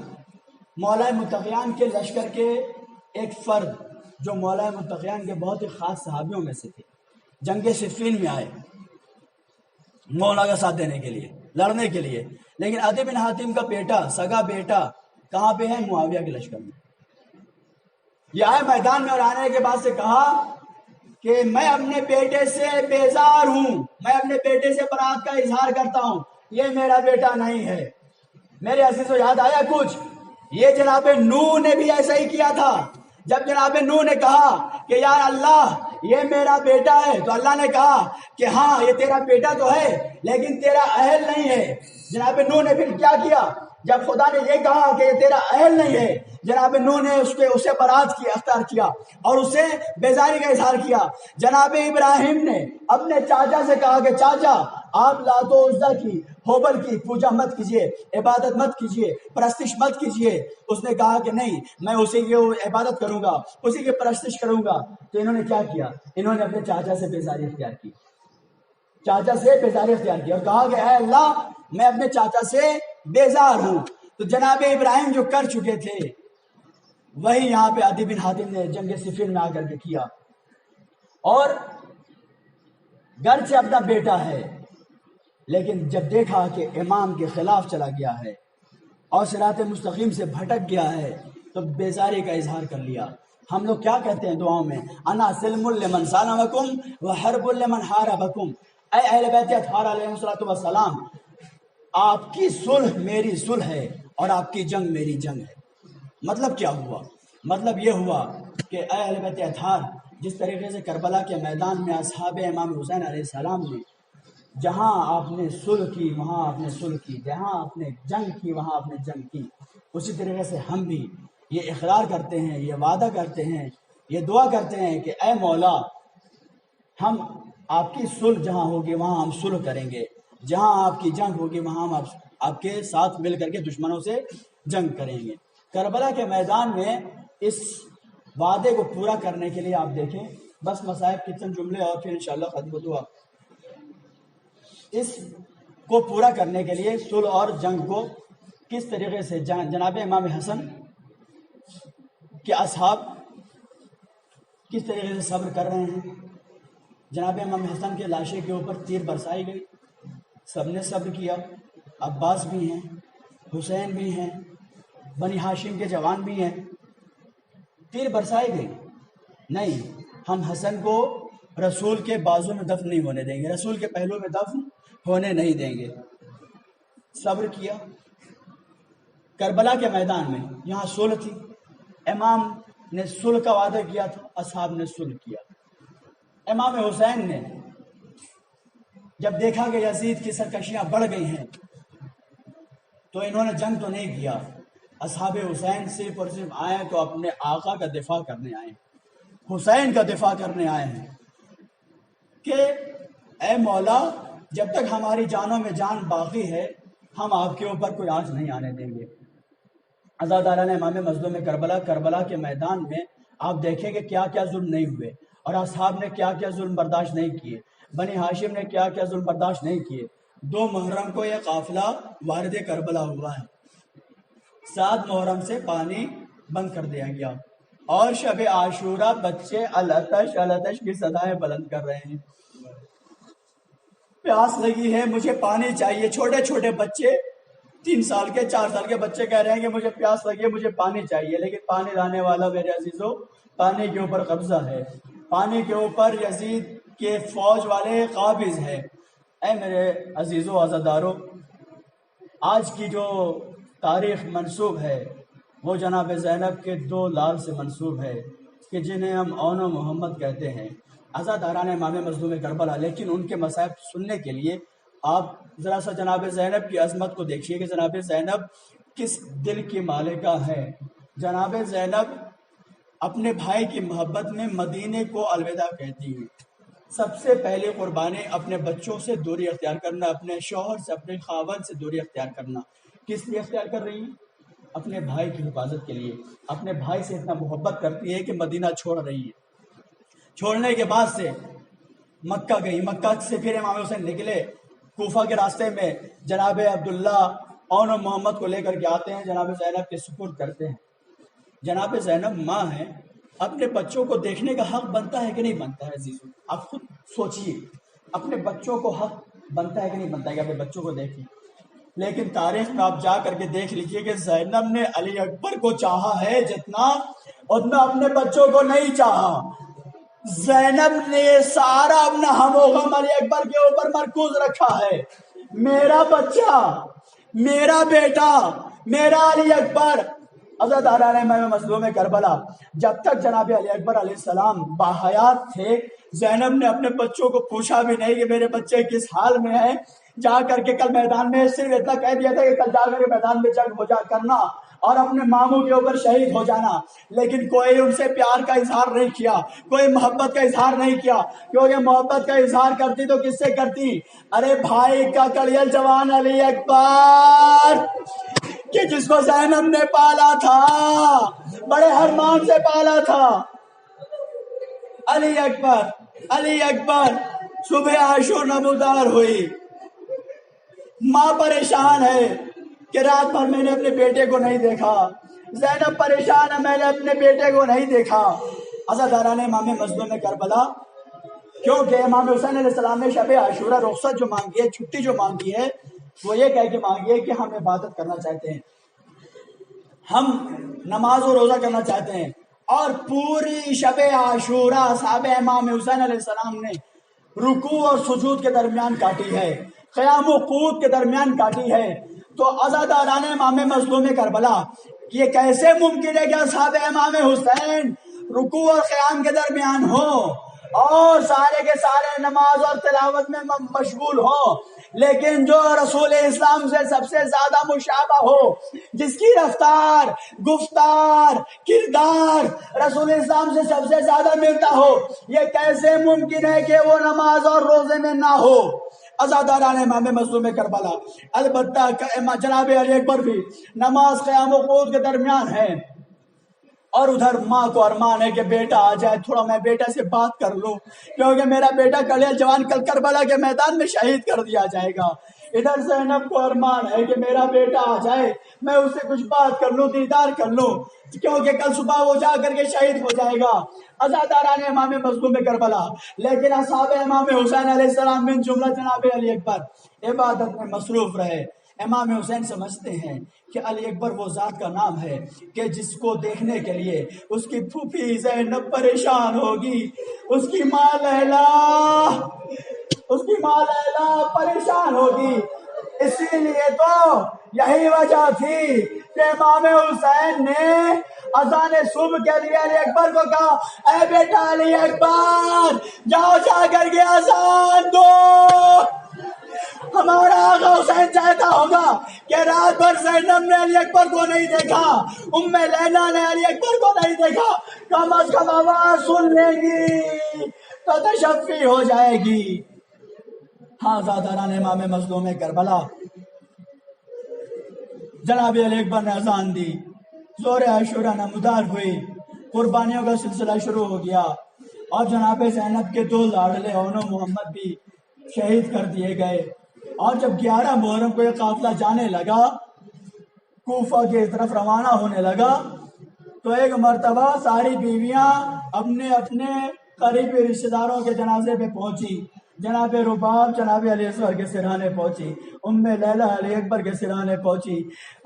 مولا متقیان کے لشکر کے ایک فرد جو مولا متقیان کے بہت ہی خاص صحابیوں میں سے تھے، جنگ صفین میں آئے مولا کا ساتھ دینے کے لیے، لڑنے کے لیے، لیکن عدی بن حاتم کا بیٹا، سگا بیٹا کہاں پہ ہے؟ معاویہ کے لشکر میں۔ یہ آئے میدان میں اور آنے کے بعد سے کہا کہ میں اپنے بیٹے سے بیزار ہوں، میں اپنے بیٹے سے برات کا اظہار کرتا ہوں، یہ میرا بیٹا نہیں ہے۔ میرے عزیزو یاد آیا کچھ؟ یہ جناب نوح نے بھی ایسا ہی کیا تھا، جب جناب نوح نے کہا کہ یا اللہ یہ میرا بیٹا ہے، تو اللہ نے کہا کہ ہاں یہ تیرا بیٹا تو ہے لیکن تیرا اہل نہیں ہے۔ جناب نوح نے پھر کیا کیا؟ جب خدا نے یہ کہا کہ یہ تیرا اہل نہیں ہے، جناب نوح نے اسے برات کی اختیار کیا اور اسے بیزاری کا اظہار کیا۔ جناب ابراہیم نے اپنے چاچا سے کہا کہ چاچا آپ لات و عزا کی، ہوبل کی پوجا مت کیجیے، عبادت مت کیجیے، پرستش مت کیجیے۔ اس نے کہا کہ نہیں، میں اسی کی عبادت کروں گا، اسی کی پرستش کروں گا۔ تو انہوں نے کیا کیا؟ انہوں نے اپنے چاچا سے بیزاری اختیار کی، چاچا سے بیزاری اختیار کی اور کہا کہ اے اللہ میں اپنے چاچا سے بیزار ہوں۔ تو جناب ابراہیم جو کر چکے تھے وہی یہاں پہ عدی بن حاتم نے جنگ صفین میں آ کر کے کیا، اور گرچہ اپنا بیٹا ہے لیکن جب دیکھا کہ امام کے خلاف چلا گیا ہے اور صراط مستقیم سے بھٹک گیا ہے تو بیزاری کا اظہار کر لیا۔ ہم لوگ کیا کہتے ہیں دعاؤں میں؟ انا سلم لمن سالمکم وحرب لمن حاربکم، اے اہل بیت اطہار علیہ السلام، آپ کی صلح میری صلح ہے اور آپ کی جنگ میری جنگ ہے۔ مطلب کیا ہوا؟ مطلب یہ ہوا کہ اے اہل بیت اطہار، جس طریقے سے کربلا کے میدان میں اصحاب امام حسین علیہ السلام نے جہاں آپ نے صلح کی وہاں آپ نے صلح کی، جہاں آپ نے جنگ کی وہاں آپ نے جنگ کی، اسی طریقے سے ہم بھی یہ اقرار کرتے ہیں، یہ وعدہ کرتے ہیں، یہ دعا کرتے ہیں کہ اے مولا ہم آپ کی صلح جہاں ہوگی وہاں ہم صلح کریں گے، جہاں آپ کی جنگ ہوگی وہاں ہم آپ کے ساتھ مل کر کے دشمنوں سے جنگ کریں گے۔ کربلا کے میدان میں اس وعدے کو پورا کرنے کے لیے آپ دیکھیں، بس مصائب کے چند جملے اور پھر انشاءاللہ ختم دعا۔ اس کو پورا کرنے کے لیے صلح اور جنگ کو کس طریقے سے جناب امام حسن کے اصحاب کس طریقے سے صبر کر رہے ہیں۔ جناب امام حسن کے لاشے کے اوپر تیر برسائی گئی، سب نے صبر کیا، عباس بھی ہیں، حسین بھی ہیں، بنی ہاشم کے جوان بھی ہیں، تیر برسائی گئی، نہیں ہم حسن کو رسول کے بازو میں دفن نہیں ہونے دیں گے، رسول کے پہلو میں دفن ہونے نہیں دیں گے۔ صبر کیا۔ کربلا کے میدان میں یہاں صلح تھی، امام نے صلح کا وعدہ کیا تھا، اصحاب نے صلح کیا۔ امام حسین نے جب دیکھا کہ یزید کی سرکشیاں بڑھ گئی ہیں تو انہوں نے جنگ تو نہیں کیا، اصحاب حسین صرف اور صرف آئے تو اپنے آقا کا دفاع کرنے آئے، حسین کا دفاع کرنے آئے ہیں کہ اے مولا جب تک ہماری جانوں میں جان باقی ہے ہم آپ کے اوپر کوئی آنچ نہیں آنے دیں گے۔ اللہ تعالیٰ نے امام مظلوم کربلا کے میدان میں آپ دیکھیں کہ کیا کیا ظلم نہیں ہوئے اور اصحاب نے کیا کیا ظلم برداشت نہیں کیے، بنی ہاشم نے کیا کیا ظلم برداشت نہیں کیے، 2 محرم کو یہ قافلہ وارد کربلا ہوا ہے، 7 محرم سے پانی بند کر دیا گیا، اور شب عاشورہ بچے العطش العطش کی صدائیں بلند کر رہے ہیں، پیاس لگی ہے، مجھے پانی چاہیے۔ چھوٹے چھوٹے بچے 3 سال کے 4 سال کے بچے کہہ رہے ہیں کہ مجھے پیاس لگی ہے، مجھے پانی چاہیے، لیکن پانی لانے والا میرے عزیزو پانی کے اوپر قبضہ ہے، پانی کے اوپر یزید کے فوج والے قابض ہے۔ اے میرے عزیزو عزادارو، آج کی جو تاریخ منسوب ہے وہ جناب زینب کے 2 لال سے منسوب ہے کہ جنہیں ہم اون و محمد کہتے ہیں، عزاداران امام مظلوم کربلا۔ لیکن ان کے مصائب سننے کے لیے آپ ذرا سا جناب زینب کی عظمت کو دیکھیے کہ جناب زینب کس دل کی مالکہ ہے۔ جناب زینب اپنے بھائی کی محبت میں مدینے کو الوداع کہتی ہیں۔ سب سے پہلے قربانی اپنے بچوں سے دوری اختیار کرنا، اپنے شوہر سے، اپنے خاوند سے دوری اختیار کرنا۔ کس لیے اختیار کر رہی ہیں؟ اپنے بھائی کی حفاظت کے لیے۔ اپنے بھائی سے اتنا محبت کرتی ہے کہ مدینہ چھوڑ رہی ہے۔ چھوڑنے کے بعد سے مکہ گئی، مکہ سے پھر امام حسین نکلے، کوفہ کے راستے میں جناب عبداللہ اون و محمد کو لے کر کے آتے ہیں، جناب زینب کے سپرد کرتے ہیں۔ جناب زینب ماں ہے، اپنے بچوں کو دیکھنے کا حق بنتا ہے کہ نہیں بنتا ہے عزیزو؟ آپ خود سوچئے، اپنے بچوں کو حق بنتا ہے کہ نہیں بنتا ہے کہ اپنے بچوں کو دیکھیں؟ لیکن تاریخ میں آپ جا کر کے دیکھ لیجئے کہ زینب نے علی اکبر کو چاہا ہے جتنا، اتنا اپنے بچوں کو نہیں چاہا۔ زینب نے سارا اپنا ہم و غم علی اکبر کے اوپر مرکوز رکھا ہے۔ میرا بچہ، میرا بیٹا، میرا علی اکبر۔ عزاداران امام مظلوم کربلا، جب تک جناب علی اکبر علیہ السلام باحیات تھے، زینب نے اپنے بچوں کو پوچھا بھی نہیں کہ میرے بچے کس حال میں ہیں۔ جا کر کے کل میدان میں صرف اتنا کہہ دیا تھا کہ کل جا کر کے میدان میں جنگ ہو جا کرنا اور اپنے ماموں کے اوپر شہید ہو جانا، لیکن کوئی ان سے پیار کا اظہار نہیں کیا، کوئی محبت کا اظہار نہیں کیا، کیونکہ محبت کا اظہار کرتی تو کس سے کرتی؟ ارے بھائی کا کڑیل جوان علی اکبر، کہ جس کو زینب نے پالا تھا، بڑے حرمان سے پالا تھا۔ علی اکبر، علی اکبر۔ صبح عاشور نمودار ہوئی، ماں پریشان ہے کہ رات بھر میں نے اپنے بیٹے کو نہیں دیکھا، زینب پریشان ہے میں نے اپنے بیٹے کو نہیں دیکھا۔ عزاداران امام مظلوم کربلا، کیونکہ امام حسین علیہ السلام نے شب عاشورہ رخصت جو مانگی ہے، چھٹی جو مانگی ہے، وہ یہ کہہ کے مانگی ہے کہ ہم عبادت کرنا چاہتے ہیں، ہم نماز و روزہ کرنا چاہتے ہیں۔ اور پوری شب عاشورہ صحابہ امام حسین علیہ السلام نے رکوع اور سجود کے درمیان کاٹی ہے، قیام و قعود کے درمیان کاٹی ہے۔ تو عزاداران امام مظلوم کربلا، یہ کیسے ممکن ہے کہ اصحاب امام حسین رکوع اور قیام کے درمیان ہو اور سارے کے سارے نماز اور تلاوت میں مشغول ہو، لیکن جو رسول اسلام سے سب سے زیادہ مشابہ ہو، جس کی رفتار، گفتار، کردار رسول اسلام سے سب سے زیادہ ملتا ہو، یہ کیسے ممکن ہے کہ وہ نماز اور روزے میں نہ ہو؟ عزاداران امام مظلوم کربلا، البتہ جناب علی اکبر بھی نماز قیام و قعود کے درمیان ہے، اور ادھر ماں کو ارمان ہے کہ بیٹا آ جائے، تھوڑا میں بیٹا سے بات کر لوں، کیونکہ میرا بیٹا کڑیل جوان کل کربلا کے میدان میں شہید کر دیا جائے گا۔ ادھر زینب کو ارمان ہے کہ میرا بیٹا آ جائے، میں اس سے کچھ بات کر لوں، دیدار کر لوں، کیونکہ کل صبح وہ جا کر کے شہید ہو جائے گا۔ عزاداران امام مظلوم کربلا، لیکن اصحاب امام حسین علیہ السلام من جملہ جناب علی اکبر عبادت میں مصروف رہے۔ امام حسین سمجھتے ہیں کہ علی اکبر وہ ذات کا نام ہے کہ جس کو دیکھنے کے لیے اس کی پھوپھی زینب پریشان ہوگی، اس کی ماں لیلا پریشان ہوگی۔ اسی لیے تو یہی وجہ تھی کہ امام حسین نے اذان صبح کے لیے علی اکبر کو کہا، اے بیٹا علی اکبر، جاؤ جا کر کے اذان دو۔ ہمارا آقا حسین چاہتا ہوگا کہ رات بھر زینب نے علی اکبر کو نہیں دیکھا، ام لیلا نے علی اکبر کو نہیں دیکھا، کم از کم آواز سن لیں گی تو تشفی ہو جائے گی۔ ہاں عزاداران امام مظلوم کربلا، جناب علی اکبر نے اذان دی، ظہر عاشورہ نمودار ہوئی، قربانیوں کا سلسلہ شروع ہو گیا، اور جناب زینب کے 2 لاڈلے اون و محمد بھی شہید کر دیے گئے۔ اور جب 11 محرم کو یہ قافلہ جانے لگا، کوفہ کی طرف روانہ ہونے لگا، تو ایک مرتبہ ساری بیویاں اپنے اپنے قریبی رشتہ داروں کے جنازے پہ پہنچی۔ جناب رباب جناب علی اصغر کے سرہانے پہنچی، ام لیلہ علی اکبر کے سرہانے پہنچی،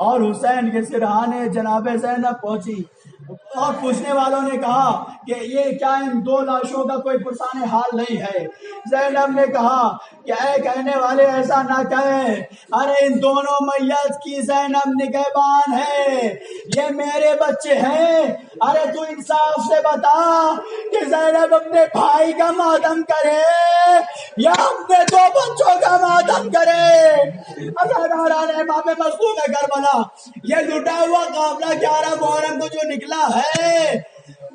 اور حسین کے سرہانے جناب زینب پہنچی۔ اور پوچھنے والوں نے کہا کہ یہ کیا ان دو لاشوں کا کوئی پرسان حال نہیں ہے؟ زینب نے کہا کہ اے کہنے والے ایسا نہ کہے، ارے ان دونوں میت کی زینب نگہبان ہے، یہ میرے بچے ہیں۔ ارے تو انصاف سے بتا کہ زینب اپنے بھائی کا ماتم کرے یا اپنے دو بچوں کا ماتم کرے؟ عزاداران امام مظلوم کربلا، یہ لٹا ہوا قافلہ 11 محرم کو جو نکلا ہے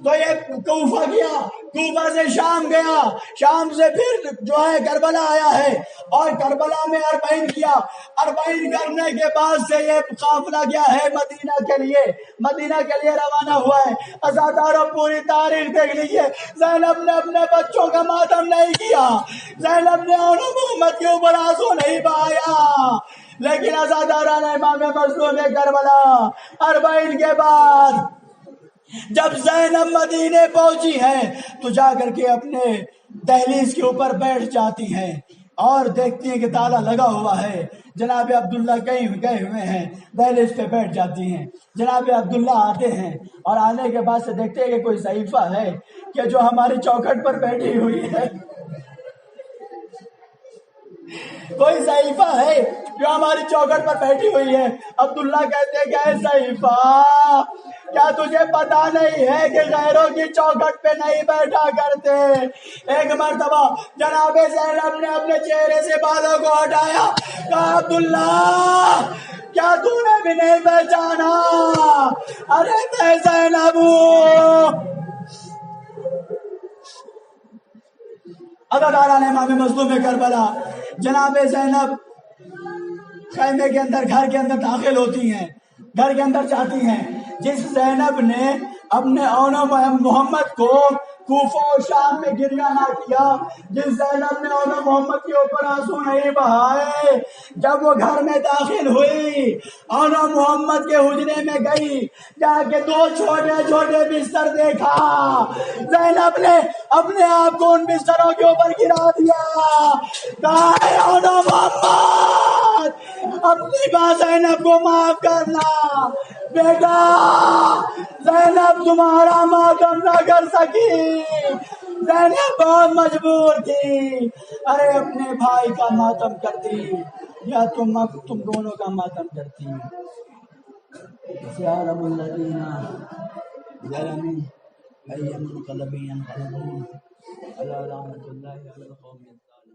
تو یہ کوفہ گیا، کوفہ سے شام گیا، شام سے پھر جو ہے کربلا آیا ہے، اور کربلا میں 40 کیا، 40 کرنے کے بعد سے یہ قافلہ گیا ہے مدینہ کے لیے، مدینہ کے لیے روانہ ہوا ہے۔ عزاداروں پوری تاریخ دیکھ لیجیے، زینب نے اپنے بچوں کا ماتم نہیں کیا، زینب نے اولو محمد کے اوپر آنسو نہیں بہایا، لیکن عزاداران امام مظلوم کربلا 40 کے بعد جب زینب مدینے پہنچی ہیں تو جا کر کے اپنے دہلیز کے اوپر بیٹھ جاتی ہیں اور دیکھتی ہیں کہ تالا لگا ہوا ہے۔ جناب عبداللہ گئے ہوئے ہیں، دہلیز پہ بیٹھ جاتی ہیں۔ جناب عبداللہ آتے ہیں اور آنے کے بعد سے دیکھتے ہیں کہ کوئی ضعیفہ ہے کہ جو ہماری چوکھٹ پر بیٹھی ہوئی ہے، کوئی ضعیفہ ہے جو ہماری چوکھٹ پر بیٹھی ہوئی ہے۔ عبداللہ کہتے ہیں کہ اے ضعیفہ، کیا تجھے پتا نہیں ہے کہ غیروں کی چوکھٹ پہ نہیں بیٹھا کرتے؟ ایک مرتبہ جناب زینب نے اپنے چہرے سے بالوں کو ہٹایا، کہا عبداللہ کیا تو نے بھی نہیں پہچانا؟ ارے میں زینب ہوں۔ عزاداران امام مظلوم کربلا، جناب زینب خیمے کے اندر، گھر کے اندر داخل ہوتی ہیں، گھر کے اندر جاتی ہیں۔ جس زینب نے اپنے اولو محمد کو کوفہ و شام میں گریہ نہ کیا، جس زینب نے اولو محمد کے اوپر آنسو نہیں بہائے، جب وہ گھر میں داخل ہوئی، اولو محمد کے حجرے میں گئی، جا کے 2 چھوٹے چھوٹے بستر دیکھا، زینب نے اپنے آپ کو ان بستروں کے اوپر گرا دیا، کہا اے اولو محمد اپنی ماں زینب کو معاف کرنا، بیٹا زینب تمہارا ماتم نہ کر سکی، زینب بہت مجبور تھی، ارے اپنے بھائی کا ماتم کرتی یا تم دونوں کا ماتم کرتی۔ سیارم الذین ظلموا ای منقلب ینقلبون الی لعنۃ اللہ علی القوم الظالمین۔